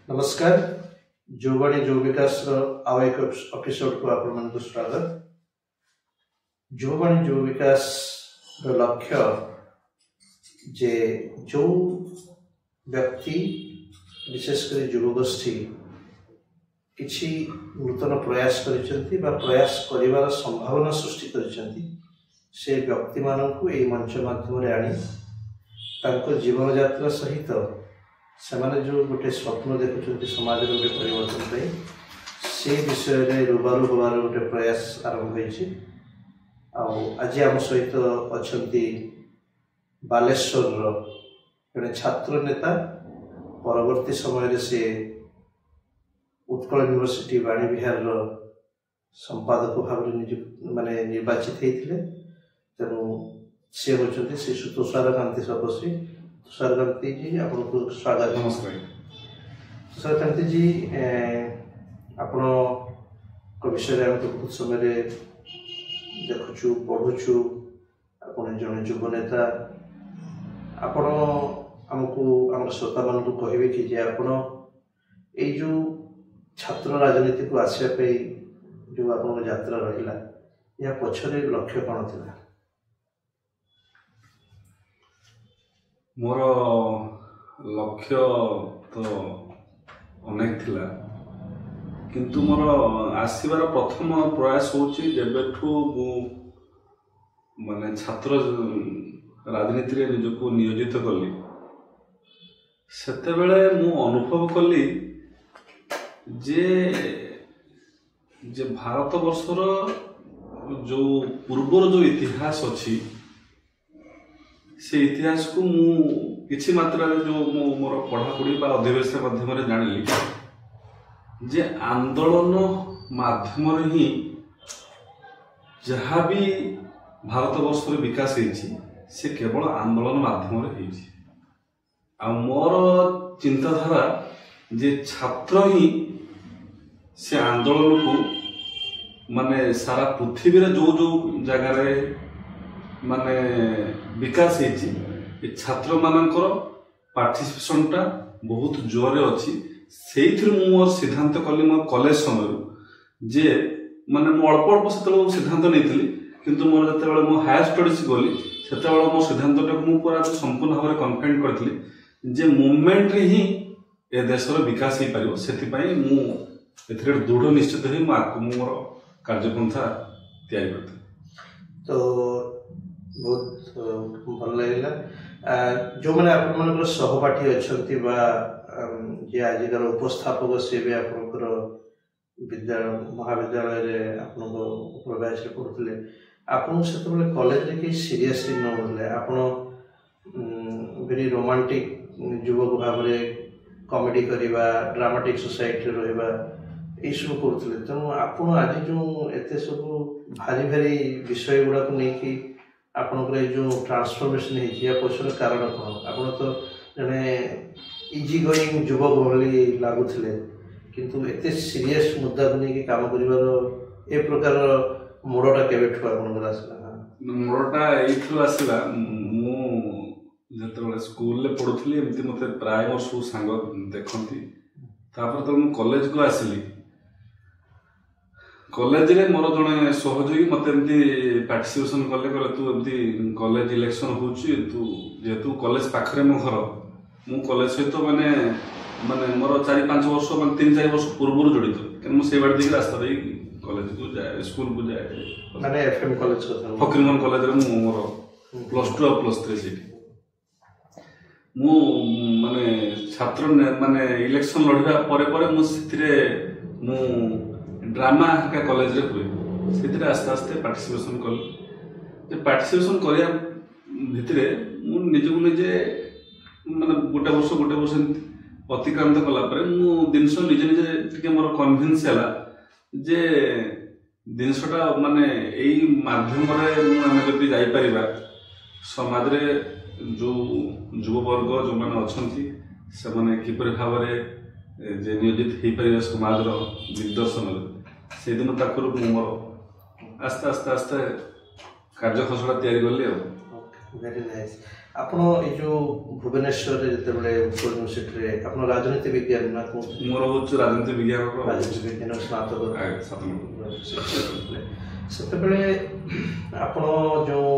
नमस्कार जोवाणी जो विकास आउ एक एपिसोड को आप स्वागत। जोवाणी जो विकास लक्ष्य जे जो व्यक्ति विशेषकर युवगोष्ठी किसी नूतन प्रयास करिसेंती बा प्रयास करिवार संभावना सृष्टि करिसेंती से व्यक्ति मानक यह मंच माध्यम आनी तांको जीवन यात्रा सहित से जो गोटे स्वप्न देखुं समाज गोटे परिवर्तन से विषय में रूबारू हबार गोटे प्रयास आरंभ हो। आज आम सहित अच्छा बालेश्वर जड़े छात्र नेता परवर्ती समय से उत्कल यूनिवर्सिटी वाणी विहार संपादक भाव माने निर्वाचित होते तेणु सी होती श्री तुषार कांति तपस्वी। तुषार कांति जी आपको स्वागत। नमस्कार तुषार कांति जी आपण विषय में तो बहुत समय देखुचु पढ़ुचु आपण जन युव नेता आपण आमको आम श्रोता मान कहे कि जे आपण ये जो छात्र राजनीति को आसवाई जो आप यात्रा रहा या पछरे लक्ष्य कौन था? मोर लक्ष्य तो अनेक थिला किंतु मोर आसबार प्रथम प्रयास होची जेबेठू माने छात्र राजनीति रे निजको नियोजित कली सेतेबेले मु अनुभव कली जे जे भारत वर्षर जो पूर्वर जो इतिहास अच्छी से इतिहास को मु किछि मात्रा जो मोर पढ़ापढ़ी बा अधिवेशन माध्यम जानिली जे आंदोलन माध्यम ही जहाँ भी भारत वर्ष विकास से केवल आंदोलन माध्यम आ मोर चिंताधारा जे छात्र ही से आंदोलन को माने सारा पृथ्वी रे जो जो जगार माने विकास होती छात्र मानकर पार्टिसिपेशन टा बहुत जोर अच्छी से मोर सिद्धांत कली मो कॉलेज समय जे माने मो अल्प अल्प से सिद्धांत नहीं किंतु मोर जते मो हायर स्टडीज गली से मो सिद्धांत टाक पूरा संपूर्ण भाव में कन्फाइंड करी जे मूवमेंट रे ही ए देशर विकास हो पार से दृढ़ निश्चित ही मोर कार्यपंथा तैयारी करती। तो बहुत भल लगे जो मैंने आप सहपाठी अच्छा जे आजिकार उपस्थापक सी भी आप विद्यालय महाविद्यालय आप प्रयास पढ़ुले आपन से कॉलेज कहीं सीरियसली नौले आप वेरी रोमांटिक युवक भाव में कॉमेडी करवा ड्रामाटिक सोसाइटी रहा यही सब करुले तेणु आप आज जो एत सब भारी भारी विषय गुड़ाक नहीं आपनकर जो ट्रांसफॉर्मेशन है पछर कारण कौन? आपन तो जने इजी गोइंग युवक भली लगुले किंतु एते सीरियस मुद्दा को लेकिन काम करिवार ए प्रकार मोड़टा केबेठु आपनकर आसला? मोड़टा एठु आसला मु जते स्कूल ले पढुथली एमती मते प्राय मोर सब संग देखंती तापर तो मु कॉलेज को आसली कॉलेज रे मोर जने सहयोगी मते एमती पार्टिसिपेशन कले तू एमती कॉलेज इलेक्शन होची तू जेतु कॉलेज पाखरे मो घर मु कॉलेज सहित माने माने मोर 4-5 वर्ष माने 3-4 वर्ष पूर्व जड़ित कि से बाड़ दी रास्ता दे कॉलेज को जाए स्कूल को जाए माने एफएम कॉलेज को फकीरमोहन कॉलेज रे मु मोर +2 और +3 से मु माने छात्र माने इलेक्शन लड़िबा परे परे मु सिथिरे मु ड्रामा का कॉलेज रे हुए से आस्ते आस्ते पार्टिसिपेशन कल जे पार्टिसिपेशन करिया भितरे मु निजको निजे माने गोटे वर्ष अतिक्रांत कला परे मु दिनस निजे निजे टिके मोर कन्विन्स हैला जे दिनसटा माने एई माध्यम रे मु आमे जति जाई परिबा समाज रे जो युव वर्ग जो माने अछंती से माने किपर भाव रे जे नियोजित हे परिबा समाज रो दिग्दर्शन से दिन तक मोर आस्ते आस्ते आस्ते कार्य खसड़ा तैयारी कली। Very nice. ଆପଣ ଏଇ ଯୋଉ ଭୁବନେଶ୍ୱରରେ ଯେତେବେଳେ ଉତ୍କଳ ୟୁନିଭର୍ସିଟିରେ ଆପଣ ରାଜନୀତି ବିଜ୍ଞାନ ନା କଣ ମୋର ହଉଛି ରାଜନୀତି ବିଜ୍ଞାନ ସ୍ନାତକ ସେତେବେଳେ ଆପଣ ଯୋଉ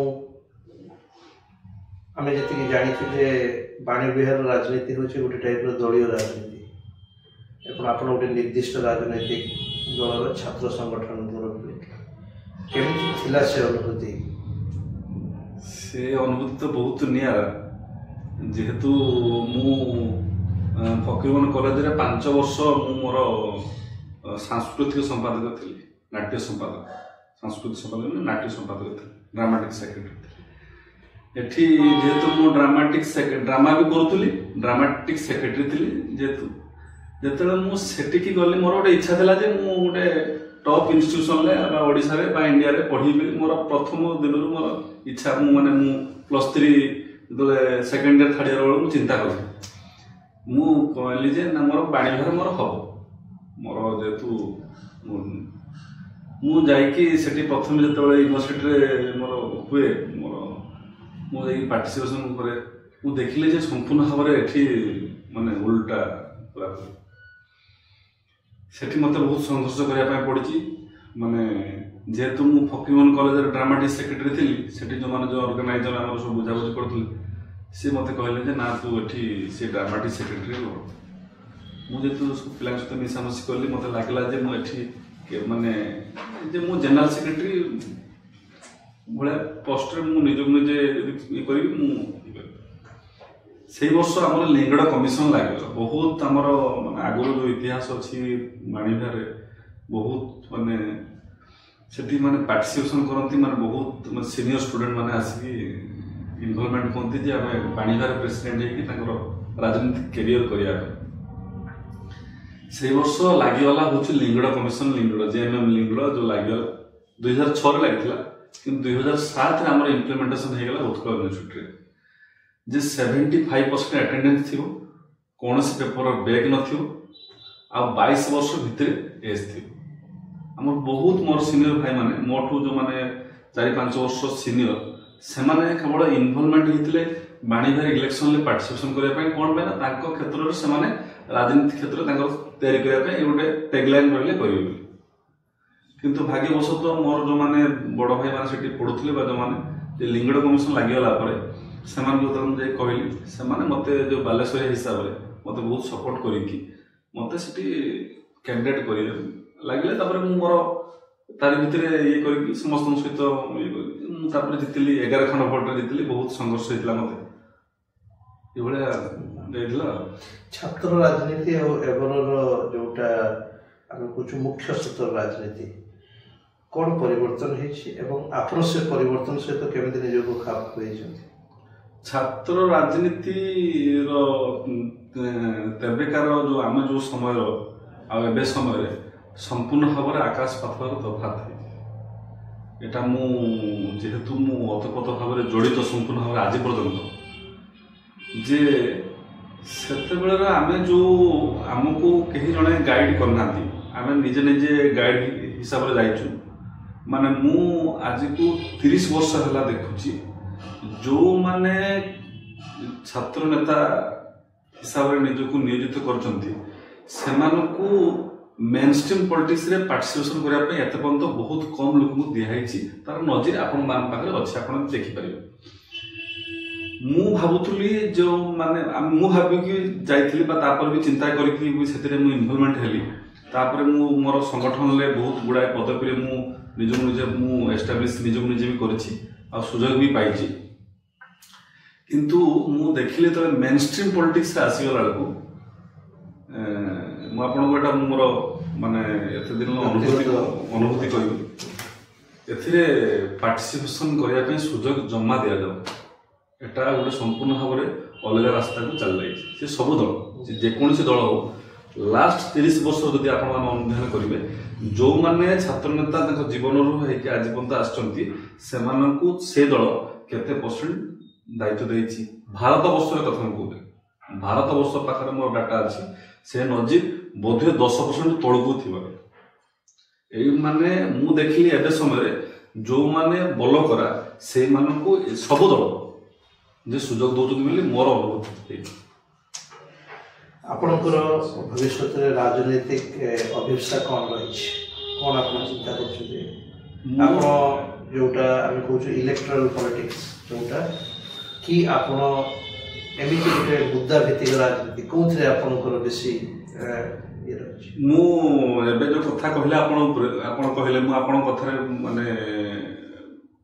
ଆମେ ଯେତିକି ଜାଣିଛୁ ଯେ ବାଣୀବିହାର ରାଜନୀତି ହେଉଛି ଗୋଟେ ଟାଇପ୍ର ଦଳୀୟ ରାଜନୀତି ଏବଂ ଆପଣ ଗୋଟେ ନିର୍ଦ୍ଦିଷ୍ଟ ରାଜନୈତିକ ଦଳର ଛାତ୍ର ସଂଗଠନ ତରଫରୁ କେମିତି ଥିଲା ସେ ଅନୁଭୂତି? ସେ ଅନୁଭୂତି ତ ବହୁତ ନିଆରା। ଯେହେତୁ ମୁଁ ଫକୀରମୋହନ କଲେଜରେ 5 ବର୍ଷ ମୁଁ ମୋର ସାଂସ୍କୃତିକ ସମ୍ପାଦକ ଥିଲି, ନାଟ୍ୟ ସମ୍ପାଦକ, ସାଂସ୍କୃତିକ ସମ୍ପାଦକ ନାଟ୍ୟ ସମ୍ପାଦକ ଥିଲି, ଡ୍ରାମାଟିକ୍ ସେକ୍ରେଟାରୀ ଥିଲି। ଏଠି ଯେହେତୁ ମୁଁ ଡ୍ରାମା ବି କରୁଥିଲି, ଡ୍ରାମାଟିକ୍ ସେକ୍ରେଟାରୀ ଥିଲି। ଯେତେବେଳେ ମୁଁ ସେଠିକି ଗଲି ମୋର ଗୋଟେ ଇଚ୍ଛା ଥିଲା ଯେ ମୁଁ ଗୋଟେ ଟପ୍ ଇନଷ୍ଟିଟ୍ୟୁସନରେ ବା ଓଡ଼ିଶାରେ ବା ଇଣ୍ଡିଆରେ ପଢ଼ିବି। ମୋର ପ୍ରଥମ ଦିନରୁ ମୋର ଇଚ୍ଛା। ମୁଁ +3 ଯେତେବେଳେ ସେକେଣ୍ଡ ଇୟର ଥାର୍ଡ ଇୟର ବେଳକୁ ମୁଁ ଚିନ୍ତା କଲି, ମୁଁ କହିଲି ଯେ ନା ମୋର ବାଣୀବିହାର ମୋର ହବ। ମୋର ଯେହେତୁ ମୁଁ ଯାଇକି ସେଠି ପ୍ରଥମେ ଯେତେବେଳେ ୟୁନିଭର୍ସିଟିରେ ମୋର ହୁଏ, ମୁଁ ଯାଇକି ପାର୍ଟିସିପେସନ କରେ, ମୁଁ ଦେଖିଲି ଯେ ସମ୍ପୂର୍ଣ୍ଣ ଭାବରେ ଏଠି ଉଲ୍ଟା ପୁରା। ସେଠି ମୋତେ ବହୁତ ସଂଘର୍ଷ କରିବା ପାଇଁ ପଡ଼ିଛି। ଯେହେତୁ ମୁଁ ଫକୀରମୋହନ କଲେଜରେ ଡ୍ରାମାଟିକ୍ ସେକ୍ରେଟାରୀ ଥିଲି, ସେଠି ଯେଉଁ ଅର୍ଗାନାଇଜର ଆମର ସବୁ ବୁଝାବୁଝି କରୁଥିଲେ, ସେ ମୋତେ କହିଲେ ଯେ ନା ତୁ ଏଠି ସେ ଡ୍ରାମାଟିକ୍ ସେକ୍ରେଟାରୀ କର। ମୁଁ ଯେହେତୁ ପିଲାଙ୍କ ସହିତ ମିଶାମିଶି କଲି, ମୋତେ ଲାଗିଲା ଯେ ମୁଁ ଏଠି ଯେ ମୁଁ ଜେନେରାଲ ସେକ୍ରେଟାରୀ ଭଳିଆ ପୋଷ୍ଟରେ ମୁଁ ନିଜକୁ ନିଜେ ଇଏ କରିବି। ମୁଁ ସେଇ ବର୍ଷ ଆମର ଲିଙ୍ଗଡ଼ କମିଶନ ଲାଗିଗଲା। ବହୁତ ଆମର ଆଗରୁ ଯେଉଁ ଇତିହାସ ଅଛି ବାଣୀବିହାରରେ, ବହୁତ ସେଠି ପାର୍ଟିସିପେସନ କରନ୍ତି, ବହୁତ ସିନିୟର ଷ୍ଟୁଡେଣ୍ଟ ମାନେ ଆସିକି ଇନଭଲଭମେଣ୍ଟ ହୁଅନ୍ତି ଯେ ଆମେ ବାଣୀବିହାର ପ୍ରେସିଡେଣ୍ଟ ହେଇକି ତାଙ୍କର ରାଜନୀତି କ୍ୟାରିୟର କରିବା ପାଇଁ। ସେଇ ବର୍ଷ ଲାଗିଗଲା ହଉଛି ଲିଙ୍ଗଡ଼ କମିଶନ, JMM ଲିଙ୍ଗଡ଼ ଯେଉଁ ଲାଗିଗଲା 2006ରେ ଲାଗିଥିଲା, କିନ୍ତୁ 2007ରେ ଆମର ଇମ୍ପ୍ଲିମେଣ୍ଟେସନ ହେଇଗଲା ଉତ୍କଳ ୟୁନିଭର୍ସିଟିରେ। ଯେ 75% ଆଟେଣ୍ଡାନ୍ସ ଥିବ, କୌଣସି ପେପର ବ୍ୟାକ୍ ନଥିବ, ଆଉ 22 ବର୍ଷ ଭିତରେ ଏଜ୍ ଥିବ। ଆମର ବହୁତ ମୋର ସିନିୟର ଭାଇମାନେ, ମୋଠୁ ଯେଉଁମାନେ 4-5 ବର୍ଷ ସିନିୟର, ସେମାନେ କେବଳ ଇନଭଲଭମେଣ୍ଟ ହେଇଥିଲେ ବାଣୀବିହାର ଇଲେକ୍ସନରେ ପାର୍ଟିସିପେସନ କରିବା ପାଇଁ। କ'ଣ ପାଇଁ ନା ତାଙ୍କ କ୍ଷେତ୍ରରେ ସେମାନେ ରାଜନୀତି କ୍ଷେତ୍ରରେ ତାଙ୍କର ତିଆରି କରିବା ପାଇଁ ଗୋଟେ ଟେଗଲାଇନ୍ ରହିଲେ କରିବେ ବୋଲି। କିନ୍ତୁ ଭାଗ୍ୟବଶତଃ ମୋର ଯେଉଁମାନେ ବଡ଼ ଭାଇମାନେ ସେଠି ପଢ଼ୁଥିଲେ ବା ଯେଉଁମାନେ ଲିଙ୍ଗଡ଼ କମିଶନ ଲାଗିଗଲା ପରେ ସେମାନଙ୍କୁ ଯେତେବେଳେ ମୁଁ ଯାଇ କହିଲି, ସେମାନେ ମୋତେ ଯେଉଁ ବାଲେଶ୍ୱରୀ ହିସାବରେ ମୋତେ ବହୁତ ସପୋର୍ଟ କରିକି ମୋତେ ସେଠି କ୍ୟାଣ୍ଡିଡେଟ୍ କରିବେ ଲାଗିଲେ। ତାପରେ ମୁଁ ମୋର ତାରି ଭିତରେ ଇଏ କରିକି ସମସ୍ତଙ୍କ ସହିତ ଇଏ କରିକି ମୁଁ ତାପରେ ଜିତିଲି, 11 ଖଣ୍ଡ ଭୋଟରେ ଜିତିଲି। ବହୁତ ସଂଘର୍ଷ ହେଇଥିଲା ମୋତେ, ଏଇଭଳିଆ ଯାଇଥିଲା। ଛାତ୍ର ରାଜନୀତି ଆଉ ଏବେର ଯୋଉଟା ଆମେ କହୁଛୁ ମୁଖ୍ୟ ସ୍ରୋତର ରାଜନୀତି, କ'ଣ ପରିବର୍ତ୍ତନ ହେଇଛି ଏବଂ ଆପଣ ସେ ପରିବର୍ତ୍ତନ ସହିତ କେମିତି ନିଜକୁ ଖାପ ଖୁଆଇଛନ୍ତି? ଛାତ୍ର ରାଜନୀତିର ତେବେକାର ଆମେ ଯେଉଁ ସମୟର ଆଉ ଏବେ ସମୟରେ ସମ୍ପୂର୍ଣ୍ଣ ଭାବରେ ଆକାଶ ପାତାଳର ତଫାତ ହେଇଛି। ଏଟା ଯେହେତୁ ମୁଁ ଓତପ୍ରୋତ ଭାବରେ ଜଡ଼ିତ ସମ୍ପୂର୍ଣ୍ଣ ଭାବରେ ଆଜି ପର୍ଯ୍ୟନ୍ତ, ଯେ ସେତେବେଳର ଆମେ ଆମକୁ କେହି ଜଣେ ଗାଇଡ୍ କରିନାହାନ୍ତି, ଆମେ ନିଜେ ନିଜେ ଗାଇଡ୍ ହିସାବରେ ଯାଇଛୁ। ମୁଁ ଆଜିକୁ 30 ବର୍ଷ ହେଲା ଦେଖୁଛି, ଯେଉଁମାନେ ଛାତ୍ର ନେତା ହିସାବରେ ନିଜକୁ ନିୟୋଜିତ କରିଛନ୍ତି, ସେମାନଙ୍କୁ ମେନଷ୍ଟ୍ରିମ୍ ପଲିଟିକ୍ସରେ ପାର୍ଟିସିପେସନ କରିବା ପାଇଁ ଏତେ ପର୍ଯ୍ୟନ୍ତ ବହୁତ କମ୍ ଲୋକଙ୍କୁ ଦିଆହେଇଛି। ତାର ନଜିର ଆପଣମାନଙ୍କ ପାଖରେ ଅଛି, ଆପଣ ଦେଖିପାରିବେ। ମୁଁ ଭାବୁଥିଲି ମୁଁ ଭାବିକି ଯାଇଥିଲି ବା ତାପରେ ବି ଚିନ୍ତା କରିକି ସେଥିରେ ମୁଁ ଇନଭଲଭମେଣ୍ଟ ହେଲି। ତାପରେ ମୁଁ ମୋର ସଂଗଠନରେ ବହୁତ ଗୁଡ଼ାଏ ପଦବୀରେ ମୁଁ ନିଜକୁ ଏଷ୍ଟାବ୍ଲିଶ ନିଜକୁ ନିଜେ ବି କରିଛି, ଆଉ ସୁଯୋଗ ବି ପାଇଛି। କିନ୍ତୁ ମୁଁ ଦେଖିଲି ଯେତେବେଳେ ମେନଷ୍ଟ୍ରିମ୍ ପଲିଟିକ୍ସରେ ଆସିଗଲା ବେଳକୁ, ମୁଁ ଆପଣଙ୍କୁ ଏଇଟା ମୋର ଏତେ ଦିନର ଅନୁଭୂତି କହିବି, ଏଥିରେ ପାର୍ଟିସିପେସନ କରିବା ପାଇଁ ସୁଯୋଗ ଜମା ଦିଆଯାଉ। ଏଟା ଗୋଟେ ସମ୍ପୂର୍ଣ୍ଣ ଭାବରେ ଅଲଗା ରାସ୍ତାକୁ ଚାଲିଯାଇଛି। ସେ ସବୁ ଦଳ, ଯେକୌଣସି ଦଳ ହଉ, ଲାଷ୍ଟ 30 ବର୍ଷ ଯଦି ଆପଣମାନେ ଅନୁଧ୍ୟାନ କରିବେ, ଯେଉଁମାନେ ଛାତ୍ର ନେତା ତାଙ୍କ ଜୀବନରୁ ହେଇକି ଆଜି ପର୍ଯ୍ୟନ୍ତ ଆସିଛନ୍ତି, ସେମାନଙ୍କୁ ସେ ଦଳ କେତେ ପରସେଣ୍ଟ ଦାୟିତ୍ୱ ଦେଇଛି। ଭାରତ ବର୍ଷର କଥା ମୁଁ କହୁଥିଲି, ଭାରତ ବର୍ଷ ପାଖରେ ମୋର ଡାଟା ଅଛି, ସେ ନଜିର ବୋଧହୁଏ 10% ତଳକୁ ଥିବ। ମୁଁ ଦେଖିଲି ଏବେ ସମୟରେ ଯେଉଁମାନେ ବଲ କରା, ସେଇମାନଙ୍କୁ ସବୁ ଦଳ जे सुजोग दौरान बोली मोर अनुभूति आपणकर भविष्य राजनीतिक अभिप्सा कौन रही कौन आप चिंता कर जोटा आम कह इलेक्टोरल पॉलिटिक्स जोटा कि आपण एमती गोटे मुद्दा भित्तिक राजनीति कौन आपणकर बेसी मु जो कथा कहले आपण कहले मु आपण कथा माने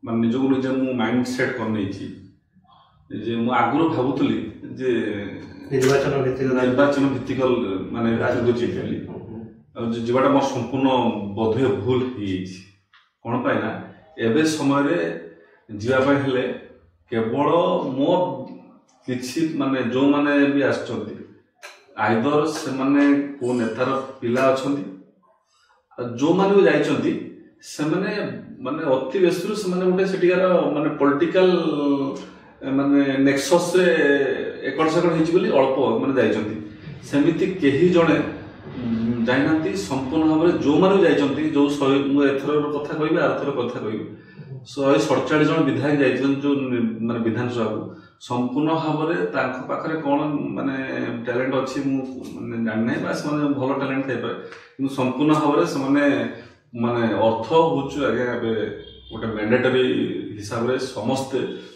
माने निजको निजे मु माइंड सेट कर नै छी जे मु आगुरो भाबुतली जे निर्वाचन भित्तिक माने राजनीति चिंतली जीवाटा मोर संपूर्ण बोधे भूल कौन पाए ना एबे समय जीवाई हेले केवल मो किछि माने जो माने भी आछंती आइदर से माने को नेतार पिला अछंती जो माने भी जाइछंती से माने माने अति बेसुर से माने गोटे सेटिकार माने पॉलिटिकल माने नेक्सस रे एकड़ सेकड़ हिच बोली अल्प माने जाइछंती सेमिति केही जणे जाइनांती संपूर्ण भाव में जो माने जाइछंती जो एथर कथा कहबे आरथर कथा कहबे 147 जन विधायक जाइछन जो माने विधानसभा को संपूर्ण भाव में तांख पाखरे कोन माने टैलेंट अछि माने जानि बस माने भलो टैलेंट थाइ पारे किंतु संपूर्ण भाव में से माने अर्थ होछु आगे गोटे मैंडेटरी हिसाब रे समस्त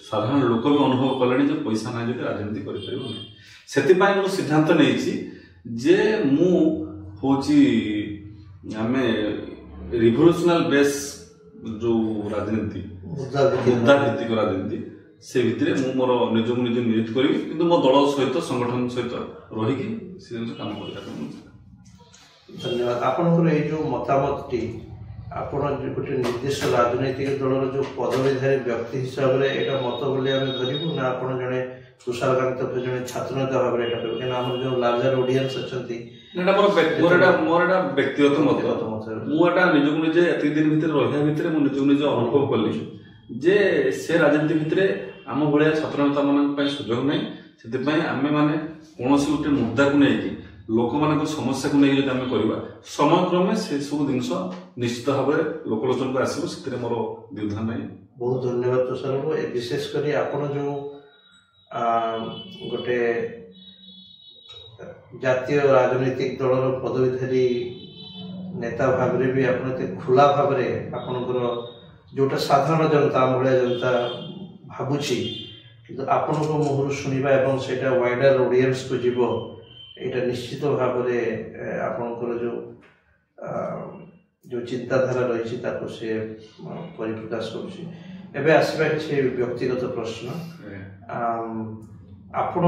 साधारण लोक भी अनुभव कलेनी जे पैसा ना जे राजनीति करि परिबो नै सेति पय मु सिद्धांत नेछि जे मु होची आमे रिवोल्यूशनल बेस जो राजनीति मुद्दा भित्तिक राजनीति से भितर मु मोर निजको निज नियुक्त करी किंतु मो दल सहित संगठन सहित रही से काम कर धन्यवाद आपनकर ए जो मतामत टी आपण गोटे निर्दिष्ट राजनीतिक दलर जो पदवीधारी व्यक्ति हिसाब से यहाँ मत बोली आम धरबू ना आप जड़े तुषारकांत जड़े छात्र नेता भाव में कहीं आम जो लार्जर ऑडियंस अच्छा मोर व्यक्तिगत मत मुझे निजक निजे एत दिन भितर रहा भितर निजक निजे अनुभव कली जे से राजनीति भितर आम भाया छात्र नेता मान सुजोग नहीं से आम मैंने कौन गोटे मुद्दा को लेकिन लोक मान समस्या को लेकिन आम करवा समय क्रमे से सब जिनस निश्चित भाव में लोकलोचन को आसो से मोर द्विधा नहीं बहुत धन्यवाद तुषार बाबू विशेषकर आपड़ जो गोटे जातीय राजनीतिक दलर पदवीधारी नेता भाव में भी आप खुला भाव में आपणकर जोटा साधारण जनता भाया जनता भावुची कि आपण मुहर शुणा और सेटा वाइडर ऑडियंस को जीव यहाँ निश्चित भाव में आपणकर जो चिंताधारा रही से परिप्रकाश करें आसवा किसी व्यक्तिगत प्रश्न आपण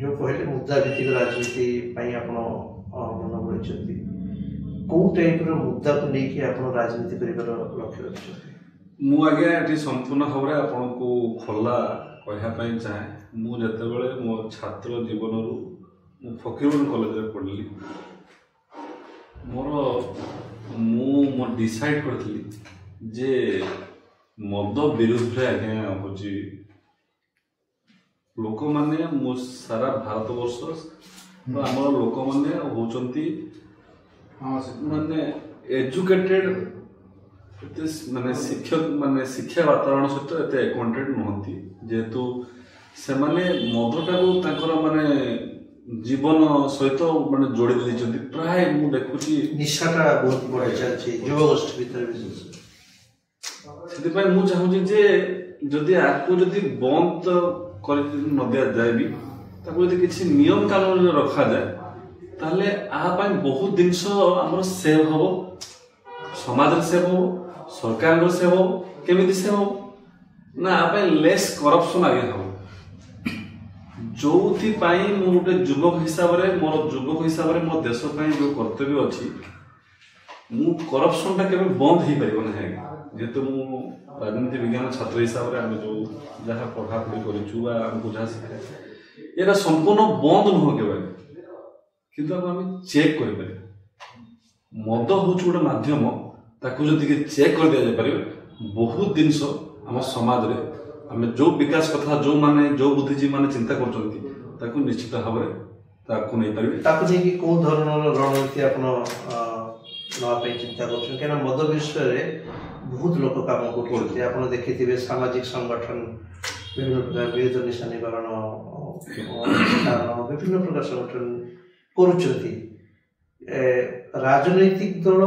जो कहले मुद्दा भित्तिक राजनीति आप मन बढ़ी कौ टाइप मुद्दा को लेकिन आप राजनीति कर लक्ष्य रखते मुझे ये संपूर्ण भाव में आपन को खोला कहवाई चाहे मुझे मो छात्र जीवन फकीरमोहन कॉलेज में पढ़ली मोर डिसाइड करी जे मद विरुद्ध आज्ञा हूँ लोक मैंने मो सारा भारत वर्ष आम लोक मैंने होती माने एजुकेटेड माने शिक्षक माने शिक्षा वातावरण सहित एत एक्वांटेड नुहति जेहेतु से माने मदटा को तांकर माने जीवन सहित माने जोड़ी देइछन्ति प्राय मु देखुची निशाटा बहुत बड़ चलछि युवगोष्ठी भीतर विशेष सेति पय मु चाहूची जे जदि आको जदि बंद कर न दिया जाए भी ताको जदि किछि नियम कानून रखा जाए ताले आ पाई बहुत जिनस आमर सेव हम समाज सेव हम सरकार सेव हम केमिति सेव हम ना आ पाई लेस करप्शन आगे हम जो मु गोटे युवक हिसाब से मोर युवक हिसाब से मो देश जो कर्तव्य अच्छी मु करप्शन टा केबे बंद हो पार ना जेहेतु मु राजनीति विज्ञान छात्र हिसाब से आम जो जहाँ पढ़ापढ़ी करमको जहाँ शिखा यहाँ संपूर्ण बंद नुह के किंतु आम चेक कर मद हूँ गोटे मध्यम ताकू जदि चेक कर दि जाए बहुत जिनस आम समाज रे आम जो विकास कथा जो माने जो बुद्धिजीवी माने चिंता कर निश्चित भाव में नहीं पारे कौ धरण रणनीति आप चिंता कर मद विषय बहुत लोक काम करते देखिए सामाजिक संगठन विभिन्न प्रकार विरोध निशा निवारण विभिन्न प्रकार संगठन करुचंती राजनैतिक दल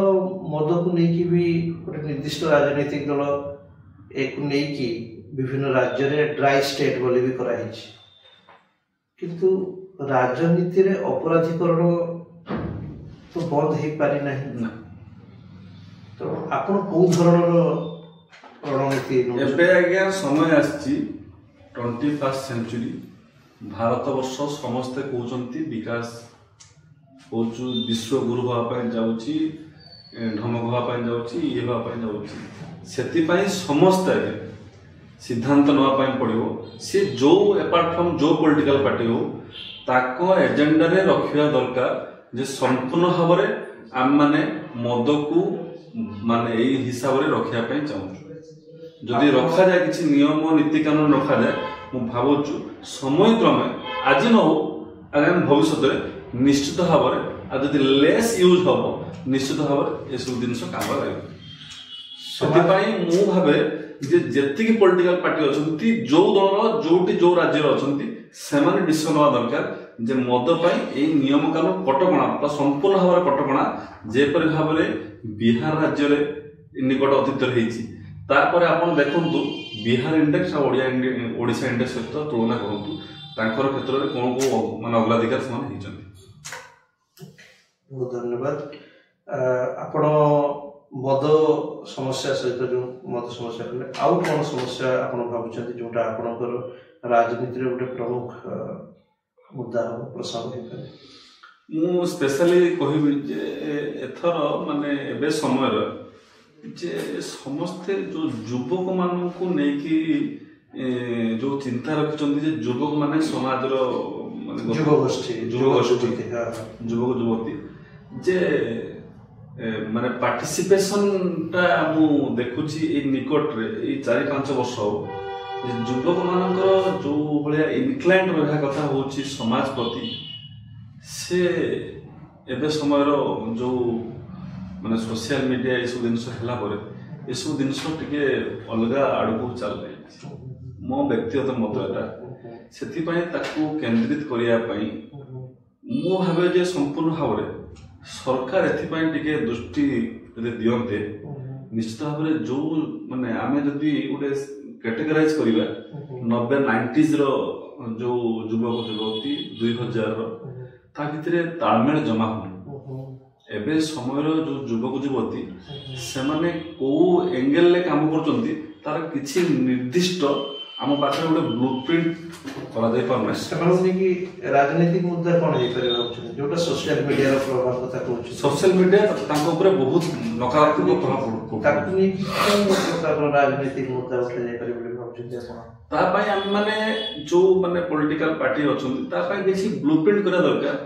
मद को लेकिन भी गोटे निर्दिष्ट राजनैतिक दल एक विभिन्न राज्य रे ड्राई स्टेट बोली भी कराई किंतु राजनीति रे अपराधीकरण तो बंद हो पारि नहीं तो आपण को धरणर रणनीति एबे आज्ञा समय आछि 21st सेंचुरी भारत वर्ष समस्ते कहउचंती विकास होचु विश्व गुरु हवा पाई जाउची ढमक हवा पाई जाउची ये हवा पाई जाउची सेति पाई समस्त सिद्धांत नवा पाई पड़िबो से जो अपार्ट फ्रॉम जो पॉलिटिकल पार्टी हो ताको एजेंडा रे रखिया दरकार जे संपूर्ण भाव में आम माने मद को माने एई हिसाब रे रखिया पाई चाहू जदि रखा जाए किसी नियम नीति कानून रखा जाए मु भावुछु समय क्रमे आज न हो आगामी भविष्य में निश्चित भाव में आ जदि लेस यूज हम निश्चित भाव में ये सब जिनस काम लगे मु भावे जे जेतिकी पॉलिटिकल पार्टी अछंती जो दल जोटी जो राज्य अछंती सेमाने डिसिजन होवा दरकार जे मद पाई ए नियम कानून कटकणा संपूर्ण भाव में कटकणा जेपरि भाव में बिहार राज्य रे निकट अतीत रही तापर आपण देखंतु बिहार इंडेक्स और ओडिशा इंडेक्स सहित तुलना करंतु तांकर क्षेत्र में कोन को माने अग्राधिकार समान हिचंती। बहुत धन्यवाद आपण मद समस्या सहित जो मद समस्या कले आउ कोन समस्या आपण भाबुचंती जोटा आपणकर राजनीति रे गोटे प्रमुख मुद्दा प्रसंग हे मु स्पेशली कहबी जे एथर माने एबे समय रे जे समस्ते जो युवक मान को नेकी जो चिंता रखिचंती जे युवक माने समाज रो माने युवक युवती जे माने पार्टिसिपेशन ता मु देखुची ए निकट रे ए 4-5 वर्ष हो युवक मानकर जो भलिया इनक्लाइन रहा कथा होची समाज प्रति से एबे समय रो जो माने सोशल मीडिया ये सब जिनस हला परे ये सब जिनस टिके अलगा आड़को चल रही मो व्यक्तिगत मत एटा सेति पय ताकू केंद्रित करिया पई मो भाबे जे संपूर्ण भाव रे सरकार एथि पय टिके दृष्टि यदि दियंते निश्चित भाव रे जो माने आमे जदी उडे कैटेगराइज करिबा 90-90s रो जो युवक युवती 2000 रो ता भितरे तालमेल जमा हो एबे समय जो युवक युवती से माने को एंगल ले काम करचंती तार किछि निर्दिष्ट आम पाखे गोटे ब्लूप्रिंट करा जाय परमे सेमाने कि राजनीतिक मुद्दा कोन हे करे जोटा सोशल मीडिया रो प्रभाव कथा कहू सोशल मीडिया तांको ऊपर बहुत नकारात्मक प्रभाव पड़ो ताकू नि कोन राजनीतिक मुद्दा उठे जाय करे बोली भाबुछथि आपण ता पय हम माने जो माने पॉलिटिकल पार्टी अछंती ता पय किछि ब्लूप्रिंट करा दरकार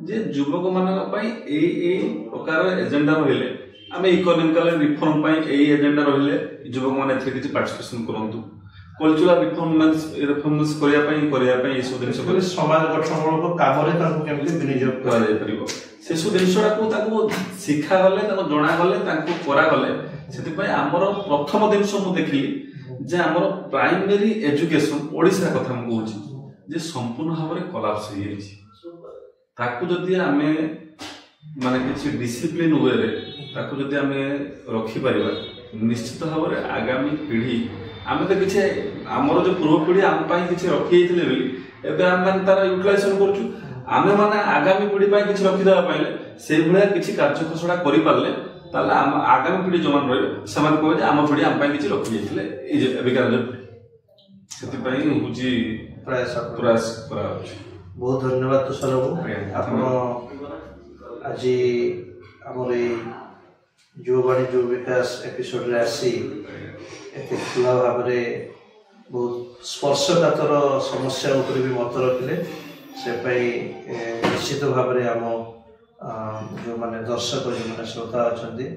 जे युवक मानक पई ए प्रकार एजेंडा रहिले आमे इकोनॉमिकल रिफॉर्म पई ए एजेंडा रहिले युवक माने एथे किछि पार्टिसिपेशन करंतु कल्चरल रिफॉर्म्स करिया पई ए सब दिन समाज गठनमूलक काम रे ताको केमति विनियोग करा जाय परिबो से सब दिनसडा को ताको शिक्षा गले ताको जणा गले ताको करा गले सेति पई हमर प्रथम दिन मु देखली जे हमर प्राइमरी एजुकेशन ओडिसा कथा हम कहूची जे संपूर्ण भाव रे कोलैप्स हो जायछि ताकू जदि आमे माने किछि डिसिप्लिन वे रे ताकू जदि आमे रखि परिबा निश्चित भाव रे आगामी पीढ़ी आमे तो किछि हमर जो पूर्व पीढ़ी आम पई किछि रखि हेतिले बेली एबे आम मान तार यूटिलाइजेशन करछु आमे माने आगामी पीढ़ी पई किछि रखि देबा पइले सेइ भलिया किछि कार्य खसडा करि पारले ताले आम आगामी पीढ़ी जमान रहे समान कहबे जे आम पीढ़ी आम पई किछि रखि हेतिले ए जे एबे कार सेति पई हुजी प्रयास करा बहुत धन्यवाद तुषार बाबू आपण आज आमर युववाणी जो विकास एपिसोड रे आसी एते खुला भाव में बहुत स्पर्शकातर समस्या उपर भी मत रखिले से निश्चित भाव में आम जो माने दर्शक जो माने श्रोता अच्छे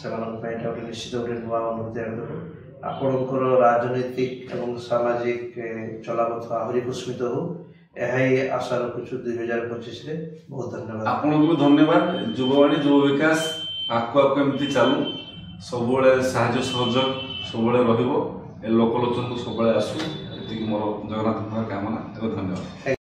से गोटे निश्चित गोटे नुआ अनुभूति आपणकर राजनैतिक एवं सामाजिक चलापथ आहरी पुष्पित हो यही आशा रखुछु 2025 रे बहुत धन्यवाद आपन को धन्यवाद युववाणी युव विकास आको आको एमती चालू सब साहाय्य सहयोग सब रहिबो ए लोकलोचन को सब आसू ଏତିକି ମୋର ଜଗନ୍ନାଥଙ୍କର କାମନା ଏବଂ ଧନ୍ୟବାଦ।